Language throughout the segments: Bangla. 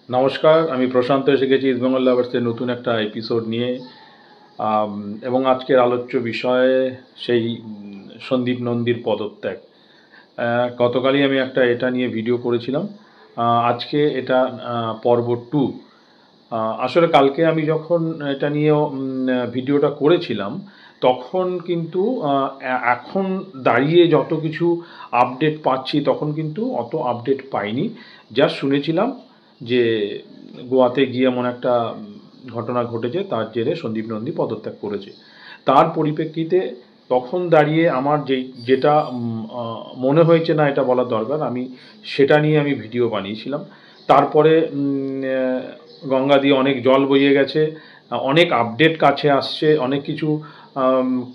নমস্কার, আমি প্রশান্ত এসে গেছি ইস্ট বেঙ্গল লাভার্সের নতুন একটা এপিসোড নিয়ে। এবং আজকের আলোচ্য বিষয় সেই সন্দীপ নন্দীর পদত্যাগ। গতকালই আমি এটা নিয়ে ভিডিও করেছিলাম। আজকে এটা পর্ব 2। আসলে কালকে আমি যখন এটা নিয়ে ভিডিওটা করেছিলাম তখন কিন্তু এখন দাঁড়িয়ে যত কিছু আপডেট পাচ্ছি তখন কিন্তু অত আপডেট পাইনি। যা শুনেছিলাম যে গোয়াতে গিয়ে এমন একটা ঘটনা ঘটেছে, তার জেরে সন্দীপ নন্দী পদত্যাগ করেছে। তার পরিপ্রেক্ষিতে তখন দাঁড়িয়ে আমার যেটা মনে হয়েছে না এটা বলার দরকার, আমি সেটা নিয়ে আমি ভিডিও বানিয়েছিলাম। তারপরে গঙ্গা দিয়ে অনেক জল বইয়ে গেছে, অনেক আপডেট কাছে আসছে, অনেক কিছু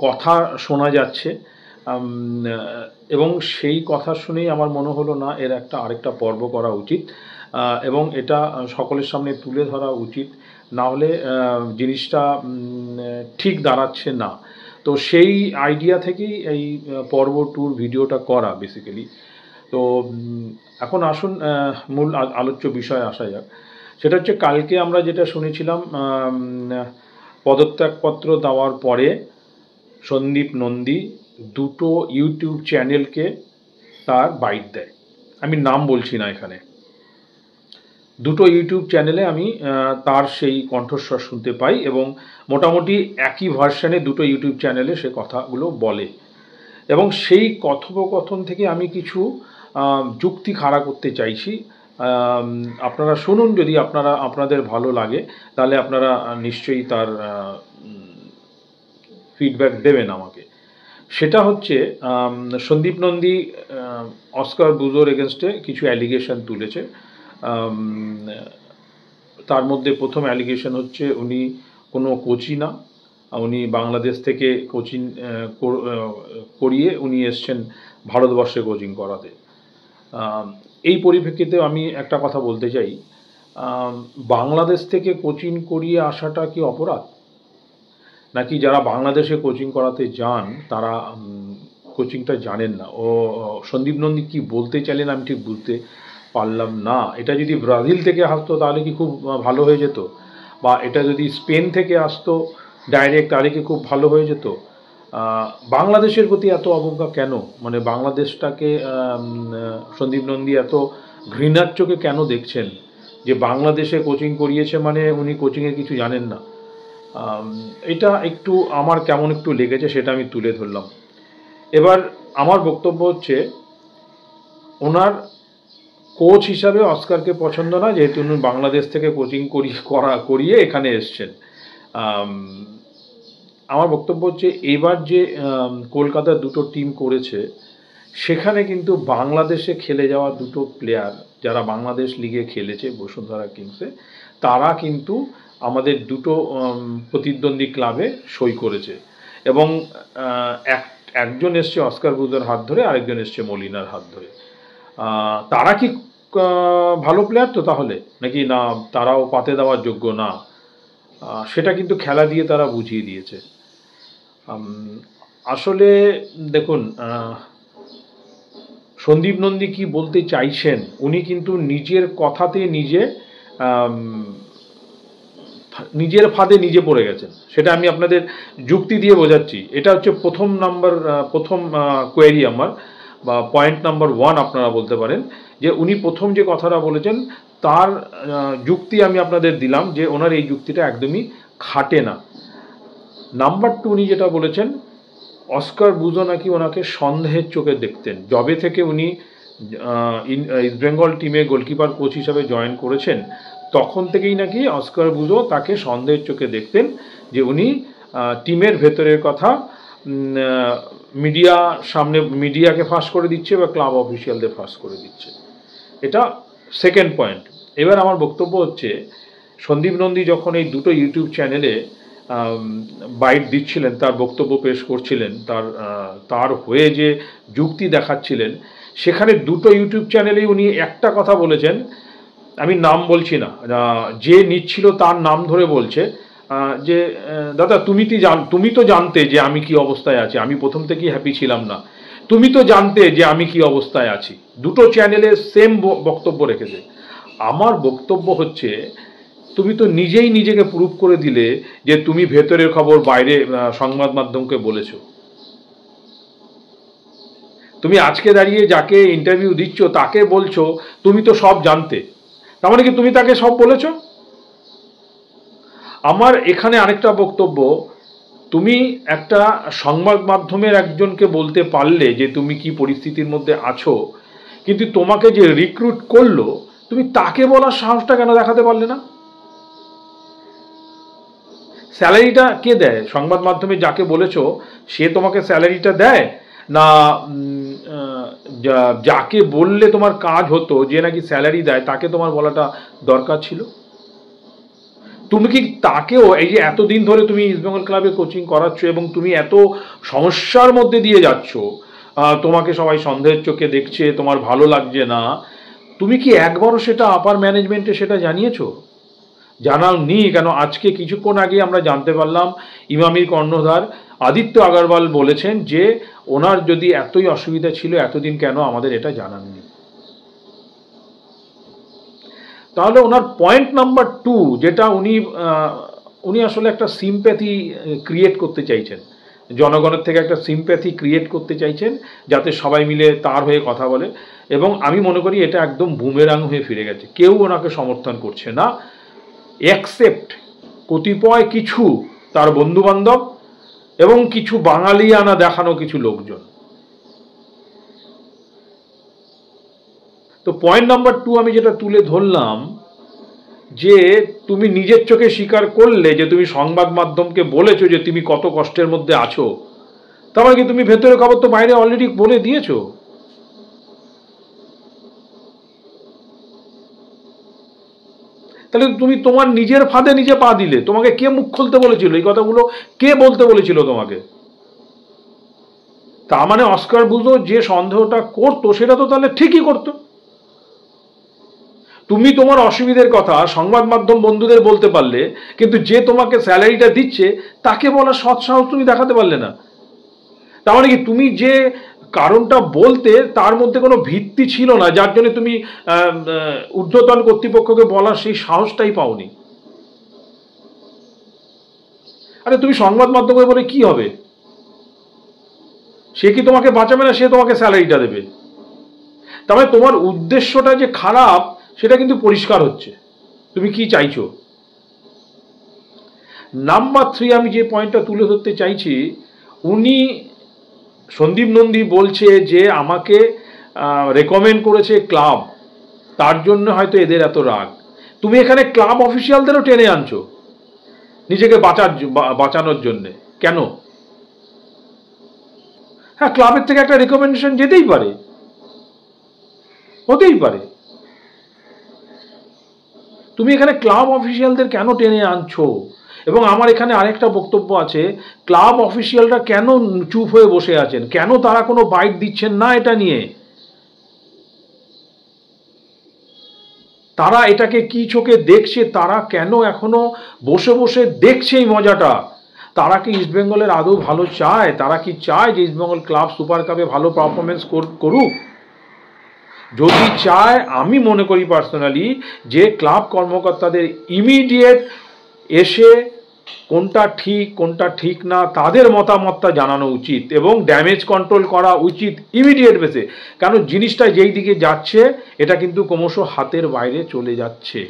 কথা শোনা যাচ্ছে, এবং সেই কথা শুনেই আমার মনে হলো না এর আরেকটা পর্ব করা উচিত এবং এটা সকলের সামনে তুলে ধরা উচিত, না হলে জিনিসটা ঠিক দাঁড়াচ্ছে না। তো সেই আইডিয়া থেকেই এই পর্ব 2 ভিডিওটা করা বেসিক্যালি। তো এখন আসুন মূল আলোচ্য বিষয়ে আসা যাক। সেটা হচ্ছে কালকে আমরা যেটা শুনেছিলাম, পদত্যাগপত্র দেওয়ার পরে সন্দীপ নন্দী দুটো ইউটিউব চ্যানেলকে তার বাইট দেয়। আমি নাম বলছি না এখানে। দুটো ইউটিউব চ্যানেলে আমি তার সেই কণ্ঠস্বর শুনতে পাই এবং মোটামুটি একই ভার্সানে দুটো ইউটিউব চ্যানেলে সে কথাগুলো বলে। এবং সেই কথোপকথন থেকে আমি কিছু যুক্তি খাড়া করতে চাইছি। আপনারা শুনুন, যদি আপনাদের ভালো লাগে তাহলে আপনারা নিশ্চয়ই তার ফিডব্যাক দেবেন আমাকে। সেটা হচ্ছে সন্দীপ নন্দী অস্কার বুজোর এগেনস্টে কিছু অ্যালিগেশন তুলেছে। তার মধ্যে প্রথম অ্যালিগেশন হচ্ছে উনি কোনো কোচই না, উনি বাংলাদেশ থেকে কোচিং করিয়ে উনি এসছেন ভারতবর্ষে কোচিং করাতে। এই পরিপ্রেক্ষিতে আমি একটা কথা বলতে চাই, বাংলাদেশ থেকে কোচিং করিয়ে আসাটা কি অপরাধ? নাকি যারা বাংলাদেশে কোচিং করাতে যান তারা কোচিংটা জানেন না? ও সন্দীপ নন্দী কী বলতে চাইলেন আমি ঠিক বুঝতে পারলাম না। এটা যদি ব্রাজিল থেকে আসতো তাহলে কি খুব ভালো হয়ে যেত, বা এটা যদি স্পেন থেকে আসতো ডাইরেক্ট তাহলে কি খুব ভালো হয়ে যেত? বাংলাদেশের প্রতি এত অবজ্ঞা কেন? মানে বাংলাদেশটাকে সন্দীপ নন্দী এত ঘৃণার চোখে কেন দেখছেন যে বাংলাদেশে কোচিং করিয়েছে মানে উনি কোচিংয়ের কিছু জানেন না? এটা একটু আমার কেমন একটু লেগেছে, সেটা আমি তুলে ধরলাম। এবার আমার বক্তব্য হচ্ছে, ওনার কোচ হিসাবে অস্কারকে পছন্দ না, যেহেতু উনি বাংলাদেশ থেকে কোচিং করিয়ে এখানে এসছেন। আমার বক্তব্য হচ্ছে এবার যে কলকাতার দুটো টিম করেছে সেখানে কিন্তু বাংলাদেশে খেলে যাওয়া দুটো প্লেয়ার যারা বাংলাদেশ লিগে খেলেছে বসুন্ধরা কিংসে, তারা কিন্তু আমাদের দুটো প্রতিদ্বন্দ্বী ক্লাবে সই করেছে এবং একজন এসছে অস্কার বুজোর হাত ধরে, আরেকজন এসছে মলিনার হাত ধরে। তারা কি ভালো প্লেয়ার তো তাহলে, নাকি না তারাও পাতে দেওয়ার যোগ্য না? সেটা কিন্তু খেলা দিয়ে তারা বুঝিয়ে দিয়েছে। আসলে দেখুন, সন্দীপ নন্দী কি বলতে চাইছেন, উনি কিন্তু নিজের কথাতে নিজের ফাঁদে নিজে পড়ে গেছেন। সেটা আমি আপনাদের যুক্তি দিয়ে বোঝাচ্ছি। এটা হচ্ছে প্রথম কোয়েরি আমার, বা পয়েন্ট নাম্বার 1 আপনারা বলতে পারেন, যে উনি প্রথম যে কথাটা বলেছেন তার যুক্তি আমি আপনাদের দিলাম যে ওনার এই যুক্তিটা একদমই খাটে না। নাম্বার 2, উনি যেটা বলেছেন অস্কার বুজো নাকি ওনাকে সন্দেহের চোখে দেখতেন। যবে থেকে উনি ইস্ট বেঙ্গল টিমে গোলকিপার কোচ হিসাবে জয়েন করেছেন তখন থেকেই নাকি অস্কার বুজো তাকে সন্দেহের চোখে দেখতেন, যে উনি টিমের ভেতরের কথা মিডিয়াকে ফাঁস করে দিচ্ছে বা ক্লাব অফিসিয়ালদের ফাঁস করে দিচ্ছে। এটা সেকেন্ড পয়েন্ট। এবার আমার বক্তব্য হচ্ছে, সন্দীপ নন্দী যখন এই দুটো ইউটিউব চ্যানেলে বাইট দিচ্ছিলেন, তার বক্তব্য পেশ করছিলেন, তার হয়ে যে যুক্তি দেখাচ্ছিলেন, সেখানে দুটো ইউটিউব চ্যানেলেই উনি একটা কথা বলেছেন, আমি নাম বলছি না, যে নিচ্ছিল তার নাম ধরে বলছে যে দাদা তুমি তো জানতে যে আমি কি অবস্থায় আছি, আমি প্রথম থেকেই হ্যাপি ছিলাম না, তুমি তো জানতে যে আমি কি অবস্থায় আছি। দুটো চ্যানেলে সেম বক্তব্য রেখেছে। আমার বক্তব্য হচ্ছে, তুমি তো নিজেই নিজেকে প্রুভ করে দিলে যে তুমি ভেতরের খবর বাইরে সংবাদ মাধ্যমকে বলেছো। তুমি আজকে দাঁড়িয়ে যাকে ইন্টারভিউ দিচ্ছ তাকে বলছো তুমি তো সব জানতে, তার মানে কি তুমি তাকে সব বলেছো? আমার এখানে আরেকটা বক্তব্য, তুমি একটা সংবাদ মাধ্যমের একজনকে বলতে পারলে যে তুমি কি পরিস্থিতির মধ্যে আছো, কিন্তু তোমাকে যে রিক্রুট করলো তুমি তাকে বলার সাহসটা কেন দেখাতে পারলে না? স্যালারিটা কে দেয়? সংবাদ মাধ্যমে যাকে বলেছো সে তোমাকে স্যালারিটা দেয় না যাকে বললে তোমার কাজ হতো যে নাকি স্যালারি দেয় তাকে তোমার বলাটা দরকার ছিল? তুমি কি তাকেও, এই যে এতদিন ধরে তুমি ইস্টবেঙ্গল ক্লাবে কোচিং করাচ্ছ এবং তুমি এত সমস্যার মধ্যে দিয়ে যাচ্ছ, তোমাকে সবাই সন্দেহের চোখে দেখছে, তোমার ভালো লাগছে না, তুমি কি একবারও সেটা আপার ম্যানেজমেন্টে সেটা জানিয়েছো? জানাওনি কেন? আজকে কিছুক্ষণ আগে আমরা জানতে পারলাম ইমামির কর্ণধার আদিত্য আগরওয়াল বলেছেন যে ওনার যদি এতই অসুবিধা ছিল এতদিন কেন আমাদের এটা জানাননি। তাহলে ওনার পয়েন্ট নাম্বার 2 যেটা উনি আসলে একটা সিম্প্যাথি ক্রিয়েট করতে চাইছেন, জনগণের থেকে একটা সিম্প্যাথি ক্রিয়েট করতে চাইছেন যাতে সবাই মিলে তার হয়ে কথা বলে, এবং আমি মনে করি এটা একদম বুমেরাং হয়ে ফিরে গেছে। কেউ ওনাকে সমর্থন করছে না এক্সেপ্ট কতিপয় কিছু তার বন্ধুবান্ধব এবং কিছু বাঙালিয়ানা দেখানো কিছু লোকজন। তো পয়েন্ট নাম্বার 2 আমি যেটা তুলে ধরলাম যে তুমি নিজের চোখে স্বীকার করলে যে তুমি সংবাদ মাধ্যমকে বলেছো যে তুমি কত কষ্টের মধ্যে আছো, তারপরে কি তুমি ভেতরে খবর তো বাইরে অলরেডি বলে দিয়েছো। তাহলে তুমি তোমার নিজের ফাঁদে নিজে পা দিলে। তোমাকে কে মুখ খুলতে বলেছিল এই কথাগুলো? কে বলতে বলেছিল তোমাকে? তার মানে অস্কার বুঝো যে সন্দেহটা করতো সেটা তো তাহলে ঠিকই করতো। তুমি তোমার অসুবিধের কথা সংবাদ মাধ্যম বন্ধুদের বলতে পারলে, কিন্তু যে তোমাকে স্যালারিটা দিচ্ছে তাকে বলার সৎ সাহস তুমি দেখাতে পারলে না। তার মানে কি তুমি যে কারণটা বলতে তার মধ্যে কোনো ভিত্তি ছিল না, যার জন্য তুমি ঊর্ধ্বতন কর্তৃপক্ষকে বলার সেই সাহসটাই পাওনি। আরে তুমি সংবাদ মাধ্যমে বলে কি হবে? সে কি তোমাকে বাঁচাবে না? সে তোমাকে স্যালারিটা দেবে। তার মানে তোমার উদ্দেশ্যটা যে খারাপ সেটা কিন্তু পরিষ্কার হচ্ছে তুমি কি চাইছো। নাম্বার 3 আমি যে পয়েন্টটা তুলে ধরতে চাইছি, উনি সন্দীপ নন্দী বলছে যে আমাকে রেকমেন্ড করেছে ক্লাব, তার জন্য হয়তো এদের এত রাগ। তুমি এখানে ক্লাব অফিসিয়ালদেরও টেনে আনছো নিজেকে বাঁচানোর জন্যে। কেন? হ্যাঁ, ক্লাবের থেকে একটা রেকমেন্ডেশন যেতেই পারে, হতেই পারে। তুমি এখানে ক্লাব অফিসিয়ালদের কেন টেনে আনছো? এবং আমার এখানে আরেকটা বক্তব্য আছে, ক্লাব অফিসিয়ালরা কেন চুপ হয়ে বসে আছেন? কেন তারা কোনো বাইট দিচ্ছেন না এটা নিয়ে? তারা এটাকে কি চোখে দেখছে? তারা কেন এখনো বসে বসে দেখছে এই মজাটা? তারা কি ইস্টবেঙ্গলের আদৌ ভালো চায়? তারা কি চায় যে ইস্টবেঙ্গল ক্লাব সুপার কাপে ভালো পারফরমেন্স করুক? যদি চায়, আমি মনে করি পার্সোনালি যে ক্লাব কর্মকর্তাদের ইমিডিয়েট এসে কোনটা ঠিক না তাদের মতামতটা জানানো উচিত এবং ড্যামেজ কন্ট্রোল করা উচিত ইমিডিয়েট বেসে। কারণ জিনিসটা যেই দিকে যাচ্ছে এটা কিন্তু ক্রমশ হাতের বাইরে চলে যাচ্ছে।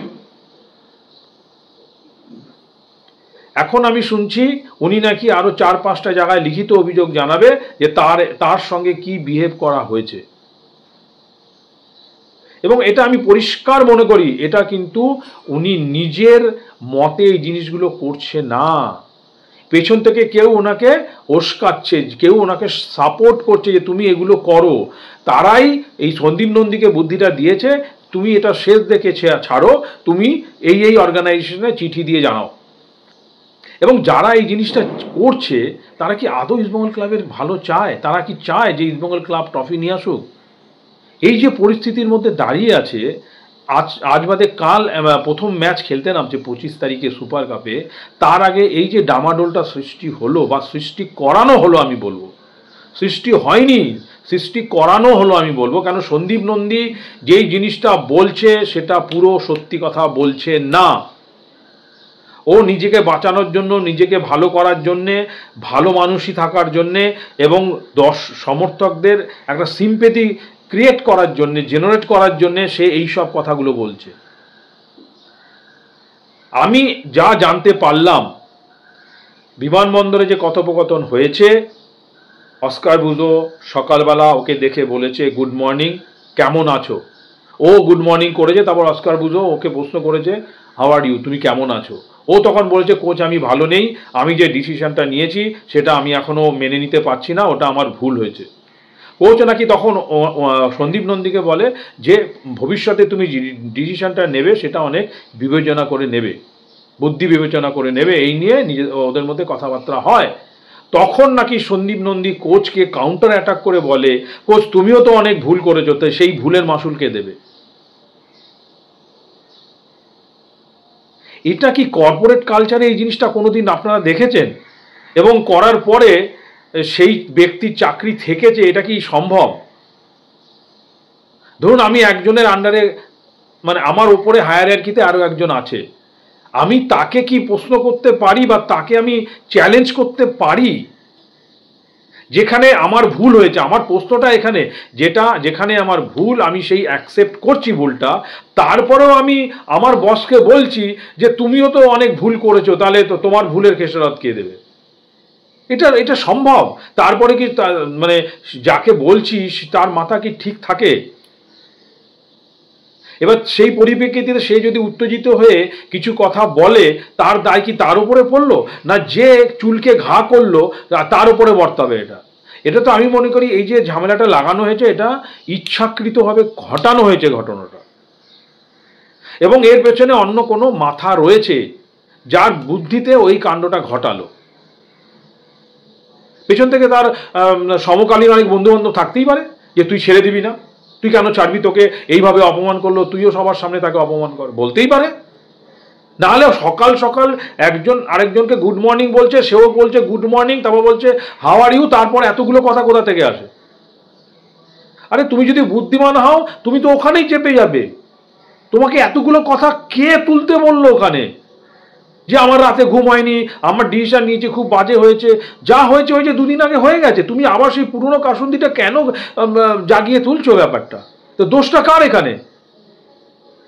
এখন আমি শুনছি উনি নাকি আরো 4-5টা জায়গায় লিখিত অভিযোগ জানাবে যে তার সঙ্গে কি বিহেভ করা হয়েছে, এবং এটা আমি পরিষ্কার মনে করি এটা কিন্তু উনি নিজের মতে এই জিনিসগুলো করছে না। পেছন থেকে কেউ ওনাকে উস্কাচ্ছে, কেউ ওনাকে সাপোর্ট করছে যে তুমি এগুলো করো। তারাই এই সন্দীপ নন্দীকে বুদ্ধিটা দিয়েছে, তুমি এটা শেষ দেখে ছাড়ো, তুমি এই অর্গানাইজেশনে চিঠি দিয়ে জানাও। এবং যারা এই জিনিসটা করছে তারা কি আদৌ ইস্টবেঙ্গল ক্লাবের ভালো চায়? তারা কি চায় যে ইস্টবেঙ্গল ক্লাব ট্রফি নিয়ে আসুক? এই যে পরিস্থিতির মধ্যে দাঁড়িয়ে আছে, আজ বাদে কাল প্রথম ম্যাচ খেলতে নামছে 25 তারিখে সুপার কাপে, তার আগে এই যে ডামাডোলটা সৃষ্টি হলো বা সৃষ্টি করানো হলো, আমি বলবো সৃষ্টি হয়নি, সৃষ্টি করানো হলো আমি বলবো, কেন সন্দীপ নন্দী যেই জিনিসটা বলছে সেটা পুরো সত্যি কথা বলছে না। ও নিজেকে বাঁচানোর জন্য, নিজেকে ভালো করার জন্যে, ভালো মানুষই থাকার জন্যে এবং সমর্থকদের একটা সিম্পেথি ক্রিয়েট করার জন্যে, জেনারেট করার জন্যে সে এইসব কথাগুলো বলছে। আমি যা জানতে পারলাম, বিমানবন্দরে যে কথোপকথন হয়েছে, অস্কার বুজো সকালবেলা ওকে দেখে বলেছে গুড মর্নিং, কেমন আছো। ও গুড মর্নিং করেছে, তারপর অস্কার বুজো ওকে প্রশ্ন করেছে হাউ আর ইউ, তুমি কেমন আছো। ও তখন বলেছে কোচ আমি ভালো নেই, আমি যে ডিসিশনটা নিয়েছি সেটা আমি এখনো মেনে নিতে পারছি না, ওটা আমার ভুল হয়েছে। কোচ নাকি তখন সন্দীপ নন্দীকে বলে যে ভবিষ্যতে তুমি ডিসিশনটা নেবে সেটা অনেক বিবেচনা করে নেবে, বুদ্ধি বিবেচনা করে নেবে, এই নিয়ে ওদের মধ্যে কথাবার্তা হয়। তখন নাকি সন্দীপ নন্দী কোচকে কাউন্টার অ্যাটাক করে বলে কোচ তুমিও তো অনেক ভুল করেছো, তো সেই ভুলের মাসুল কে দেবে। এটা কি কর্পোরেট কালচারে এই জিনিসটা কোনোদিন আপনারা দেখেছেন? এবং করার পরে সেই ব্যক্তির চাকরি থেকেছে, এটা কি সম্ভব? ধরুন আমি একজনের আন্ডারে, মানে আমার উপরে হায়ারার্কিতে আরো একজন আছে, আমি তাকে কি প্রশ্ন করতে পারি বা তাকে আমি চ্যালেঞ্জ করতে পারি যেখানে আমার ভুল হয়েছে? আমার প্রশ্নটা এখানে, যেখানে আমার ভুল আমি সেই অ্যাকসেপ্ট করছি ভুলটা, তারপরেও আমি আমার বসকে বলছি যে তুমিও তো অনেক ভুল করেছো, তাহলে তো তোমার ভুলের খেসারত কে দেবে? এটা সম্ভব? তারপরে কি মানে যাকে বলছি তার মাথা কি ঠিক থাকে? এবার সেই পরিপ্রেক্ষিতে সে যদি উত্তেজিত হয়ে কিছু কথা বলে, তার দায় কি তার উপরে পড়লো, না যে চুলকে ঘা করলো তার উপরে বর্তাবে? এটা তো আমি মনে করি এই যে ঝামেলাটা লাগানো হয়েছে এটা ইচ্ছাকৃতভাবে ঘটানো হয়েছে ঘটনাটা, এবং এর পেছনে অন্য কোনো মাথা রয়েছে যার বুদ্ধিতে ওই কাণ্ডটা ঘটালো। পেছন থেকে তার সমকালীন অনেক বন্ধু বান্ধব থাকতেই পারে যে তুই ছেড়ে দিবি না, তুই কেন ছাড়বি, তোকে এইভাবে অপমান করলো, তুইও সবার সামনে তাকে অপমান কর, বলতেই পারে। নাহলে সকাল সকাল একজন আরেকজনকে গুড মর্নিং বলছে, সেও বলছে গুড মর্নিং, তারপর বলছে হাউ আর ইউ, তারপর এতগুলো কথা কোথা থেকে আসে? আরে তুমি যদি বুদ্ধিমান হও তুমি তো ওখানেই চেপে যাবে। তোমাকে এতগুলো কথা কে তুলতে বললো ওখানে? যে আমার রাতে ঘুম হয়নি, আমার ডিসিশন নিয়েছে খুব বাজে হয়েছে, যা হয়েছে হয়েছে, দুদিন আগে হয়ে গেছে, তুমি আবার সেই পুরনো কাসুন্দিটা কেন জাগিয়ে তুলছো ব্যাপারটা? তো দোষটা কার এখানে?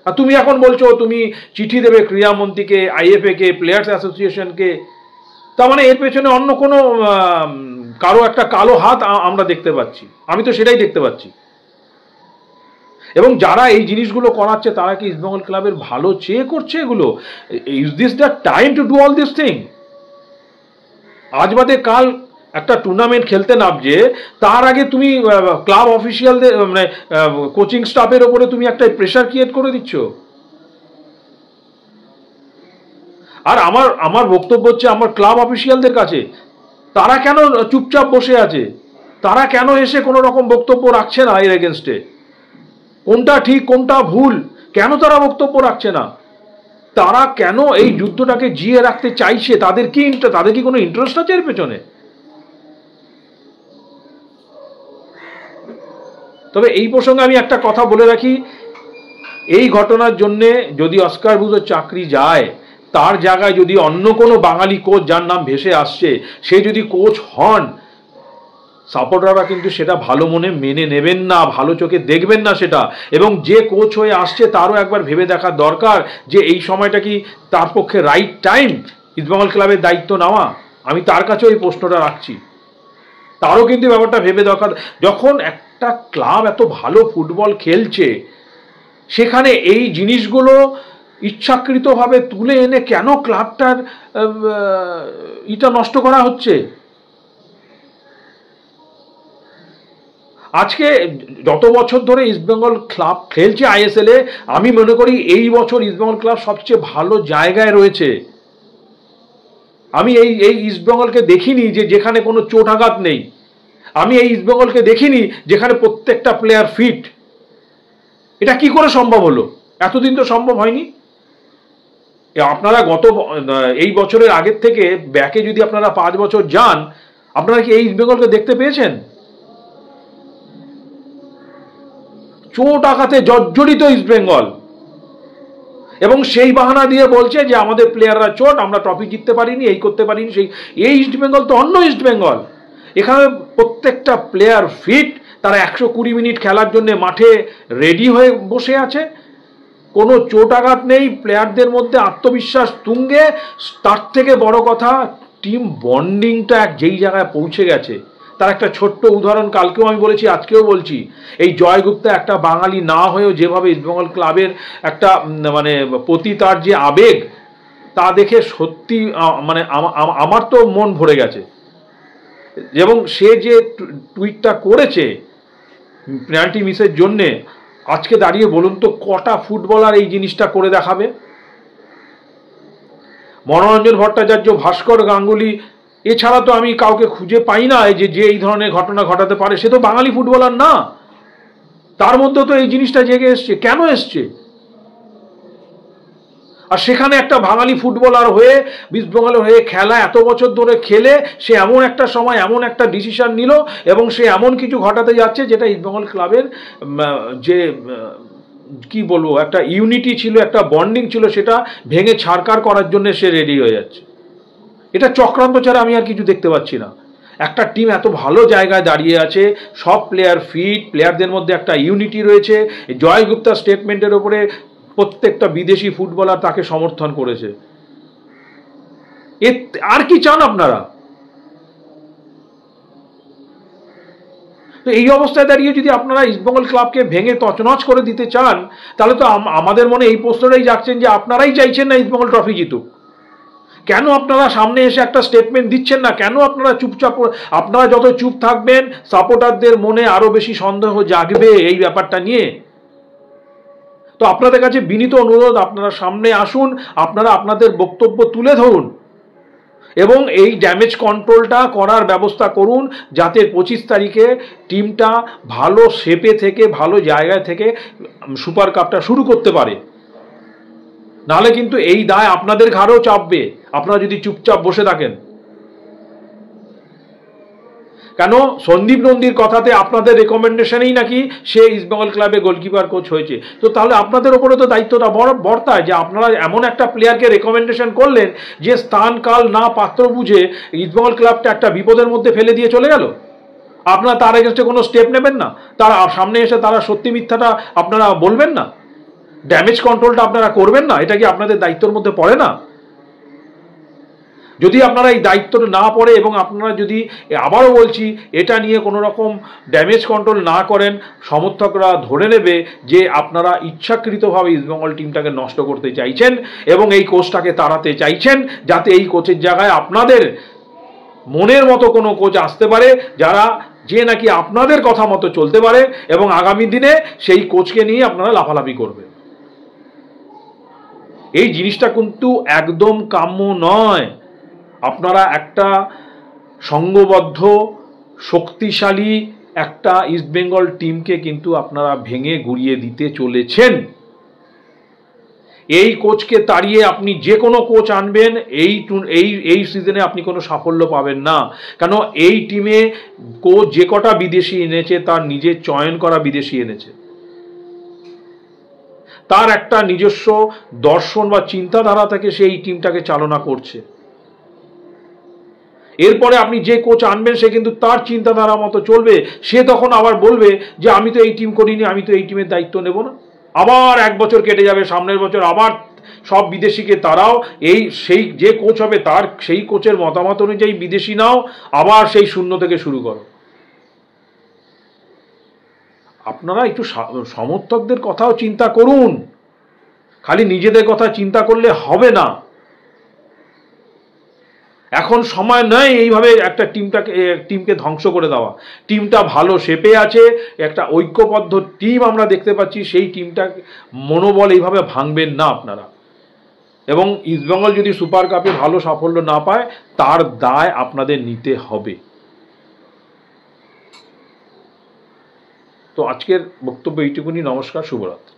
আর তুমি এখন বলছো তুমি চিঠি দেবে ক্রীড়ামন্ত্রীকে, আইএফএ কে, প্লেয়ার্স অ্যাসোসিয়েশনকে, তার মানে এর পেছনে অন্য কোনো কারো একটা কালো হাত আমরা দেখতে পাচ্ছি। আমি তো সেটাই দেখতে পাচ্ছি। এবং যারা এই জিনিসগুলো করাচ্ছে তারা কি ইস্টবেঙ্গল ক্লাবের ভালো চেয়ে করছে এগুলো? Is this the time to do all this thing? আজ বাদে কাল একটা টুর্নামেন্ট খেলতে নামছে, তার আগে তুমি ক্লাব অফিসিয়ালদের মানে কোচিং স্টাফের ওপরে তুমি একটা প্রেশার ক্রিয়েট করে দিচ্ছ। আর আমার বক্তব্য হচ্ছে আমার ক্লাব অফিসিয়ালদের কাছে, তারা কেন চুপচাপ বসে আছে? তারা কেন এসে কোনো রকম বক্তব্য রাখছে না এর এগেনস্টে? কোনটা ঠিক কোনটা ভুল কেন তারা বক্তব্য রাখছে না? তারা কেন এই যুদ্ধটাকে জিয়ে রাখতে চাইছে? তাদের কি কোনো ইন্টারেস্ট আছে এর পেছনে? তবে এই প্রসঙ্গে আমি একটা কথা বলে রাখি, এই ঘটনার জন্যে যদি অস্কার বুজোর চাকরি যায়, তার জায়গায় যদি অন্য কোনো বাঙালি কোচ যার নাম ভেসে আসছে সে যদি কোচ হন, সাপোর্টাররা কিন্তু সেটা ভালো মনে মেনে নেবেন না, ভালো চোখে দেখবেন না সেটা। এবং যে কোচ হয়ে আসছে তারও একবার ভেবে দেখা দরকার যে এই সময়টা কি তার পক্ষে রাইট টাইম ইস্টবেঙ্গল ক্লাবের দায়িত্ব নেওয়া। আমি তার কাছেও এই প্রশ্নটা রাখছি, তারও কিন্তু ব্যাপারটা ভেবে দরকার। যখন একটা ক্লাব এত ভালো ফুটবল খেলছে সেখানে এই জিনিসগুলো ইচ্ছাকৃতভাবে তুলে এনে কেন ক্লাবটার এটা নষ্ট করা হচ্ছে? আজকে যত বছর ধরে ইস্টবেঙ্গল ক্লাব খেলছে আইএসএল এ, আমি মনে করি এই বছর ইস্টবেঙ্গল ক্লাব সবচেয়ে ভালো জায়গায় রয়েছে। আমি এই ইস্টবেঙ্গলকে দেখিনি যেখানে কোনো চোটাঘাত নেই। আমি এই ইস্টবেঙ্গলকে দেখিনি যেখানে প্রত্যেকটা প্লেয়ার ফিট। এটা কি করে সম্ভব হলো? এতদিন তো সম্ভব হয়নি। আপনারা এই বছরের আগের থেকে ব্যাকে যদি আপনারা 5 বছর যান, আপনারা কি এই ইস্টবেঙ্গলকে দেখতে পেয়েছেন? চোট আঘাতে জর্জরিত ইস্টবেঙ্গল, এবং সেই বাহানা দিয়ে বলছে যে আমাদের প্লেয়াররা চোট, আমরা ট্রফি জিততে পারিনি, এই করতে পারিনি সেই। এই ইস্টবেঙ্গল তো অন্য ইস্টবেঙ্গল। এখানে প্রত্যেকটা প্লেয়ার ফিট, তারা 120 মিনিট খেলার জন্য মাঠে রেডি হয়ে বসে আছে, কোনো চোট আঘাত নেই, প্লেয়ারদের মধ্যে আত্মবিশ্বাস তুঙ্গে। তার থেকে বড় কথা, টিম বন্ডিংটা যেই জায়গায় পৌঁছে গেছে, তার একটা ছোট্ট উদাহরণ কালকেও আমি বলেছি, আজকেও বলছি। এই জয় গুপ্তা একটা বাঙালি না হয়েও যেভাবে ইস্টবেঙ্গল ক্লাবের একটা মানে প্রতি তার যে আবেগ, তা দেখে সত্যি মানে আমার তো মন ভরে গেছে। এবং সে যে টুইটটা করেছে পেনাল্টি মিসের জন্যে, আজকে দাঁড়িয়ে বলুন তো কটা ফুটবলার এই জিনিসটা করে দেখাবে? মনোরঞ্জন ভট্টাচার্য, ভাস্কর গাঙ্গুলি, এছাড়া তো আমি কাউকে খুঁজে পাই না যে এই ধরনের ঘটনা ঘটাতে পারে। সে তো বাঙালি ফুটবলার না, তার মধ্যে তো এই জিনিসটা জেগে এসছে। কেন এসছে? আর সেখানে একটা বাঙালি ফুটবলার হয়ে, ইস্টবেঙ্গলের হয়ে খেলা এত বছর ধরে খেলে, সে এমন একটা সময় এমন একটা ডিসিশন নিল, এবং সে এমন কিছু ঘটাতে যাচ্ছে যেটা ইস্টবেঙ্গল ক্লাবের যে কি বলবো একটা ইউনিটি ছিল, একটা বন্ডিং ছিল, সেটা ভেঙে ছাড়কাড় করার জন্য সে রেডি হয়ে যাচ্ছে। এটা চক্রান্ত ছাড়া আমি আর কিছু দেখতে পাচ্ছি না। একটা টিম এত ভালো জায়গায় দাঁড়িয়ে আছে, সব প্লেয়ার ফিট, প্লেয়ারদের মধ্যে একটা ইউনিটি রয়েছে। জয় গুপ্তা স্টেটমেন্টের ওপরে প্রত্যেকটা বিদেশি ফুটবলার তাকে সমর্থন করেছে। আর কি চান আপনারা? তো এই অবস্থায় দাঁড়িয়ে যদি আপনারা ইস্টবেঙ্গল ক্লাবকে ভেঙে তছনছ করে দিতে চান, তাহলে তো আমাদের মনে এই প্রশ্নটাই জাগছেন যে আপনারাই চাইছেন না ইস্টবেঙ্গল ট্রফি জিতুক। কেন আপনারা সামনে এসে একটা স্টেটমেন্ট দিচ্ছেন না? কেন আপনারা চুপচাপ? আপনারা যত চুপ থাকবেন, সাপোর্টারদের মনে আরো বেশি সন্দেহ জাগবে এই ব্যাপারটা নিয়ে। তো আপনাদের কাছে বিনীত অনুরোধ, আপনারা সামনে আসুন, আপনারা আপনাদের বক্তব্য তুলে ধরুন, এবং এই ড্যামেজ কন্ট্রোলটা করার ব্যবস্থা করুন, যাতে 25 তারিখে টিমটা ভালো শেপে থেকে, ভালো জায়গায় থেকে সুপার কাপটা শুরু করতে পারে। নাহলে কিন্তু এই দায় আপনাদের ঘাড়েও চাপবে, আপনারা যদি চুপচাপ বসে থাকেন। কেন? সন্দীপ নন্দীর কথাতে আপনাদের রেকমেন্ডেশনেই নাকি সে ইস্টবেঙ্গল ক্লাবে গোলকিপার কোচ হয়েছে। তো তাহলে আপনাদের ওপরে তো দায়িত্বটা বর্তায় যে আপনারা এমন একটা প্লেয়ারকে রেকমেন্ডেশন করলেন যে স্থান কাল না পাত্র বুঝে ইস্টবেঙ্গল ক্লাবটা একটা বিপদের মধ্যে ফেলে দিয়ে চলে গেল। আপনারা তার এগেন্সটে কোনো স্টেপ নেবেন না? তার সামনে এসে তারা সত্যি মিথ্যাটা আপনারা বলবেন না? ড্যামেজ কন্ট্রোলটা আপনারা করবেন না? এটা কি আপনাদের দায়িত্বের মধ্যে পড়ে না? যদি আপনারা এই দায়িত্বটা না পড়ে, এবং আপনারা যদি, আবারও বলছি, এটা নিয়ে কোনো রকম ড্যামেজ কন্ট্রোল না করেন, সমর্থকরা ধরে নেবে যে আপনারা ইচ্ছাকৃতভাবে ইস্টবেঙ্গল টিমটাকে নষ্ট করতে চাইছেন এবং এই কোচটাকে তাড়াতে চাইছেন, যাতে এই কোচের জায়গায় আপনাদের মনের মতো কোনো কোচ আসতে পারে, যে নাকি আপনাদের কথা মতো চলতে পারে, এবং আগামী দিনে সেই কোচকে নিয়ে আপনারা লাফালাফি করবেন। এই জিনিসটা কিন্তু একদম কাম্য নয়। আপনারা একটা সংঘবদ্ধ, শক্তিশালী একটা ইস্টবেঙ্গল টিমকে কিন্তু আপনারা ভেঙে গুড়িয়ে দিতে চলেছেন। এই কোচকে তাড়িয়ে আপনি যে কোনো কোচ আনবেন, এই সিজনে আপনি কোনো সাফল্য পাবেন না। কেন? এই টিমে কোচ যে কটা বিদেশি এনেছে, তার নিজের চয়ন করা বিদেশি এনেছে, তার একটা নিজস্ব দর্শন বা চিন্তাধারা থেকে সেই টিমটাকে চালনা করছে। এরপরে আপনি যে কোচ আনবেন, সে কিন্তু তার চিন্তাধারা মতো চলবে। সে তখন আবার বলবে যে আমি তো এই টিম করিনি, আমি তো এই টিমের দায়িত্ব নেব না। আবার 1 বছর কেটে যাবে, সামনের বছর আবার সব বিদেশিকে তারাও, সেই যে কোচ হবে তার সেই কোচের মতামত অনুযায়ী বিদেশি নাও, আবার সেই শূন্য থেকে শুরু করো। আপনারা একটু সমর্থকদের কথাও চিন্তা করুন, খালি নিজেদের কথা চিন্তা করলে হবে না। এখন সময় নয় এইভাবে একটা টিমকে ধ্বংস করে দেওয়া। টিমটা ভালো শেপে আছে, একটা ঐক্যবদ্ধ টিম আমরা দেখতে পাচ্ছি, সেই টিমটা মনোবল এইভাবে ভাঙবেন না আপনারা। এবং ইস্টবেঙ্গল যদি সুপার কাপে ভালো সাফল্য না পায়, তার দায় আপনাদের নিতে হবে। তো আজকের বক্তব্য এইটুকুনি। নমস্কার, শুভরাত্রি।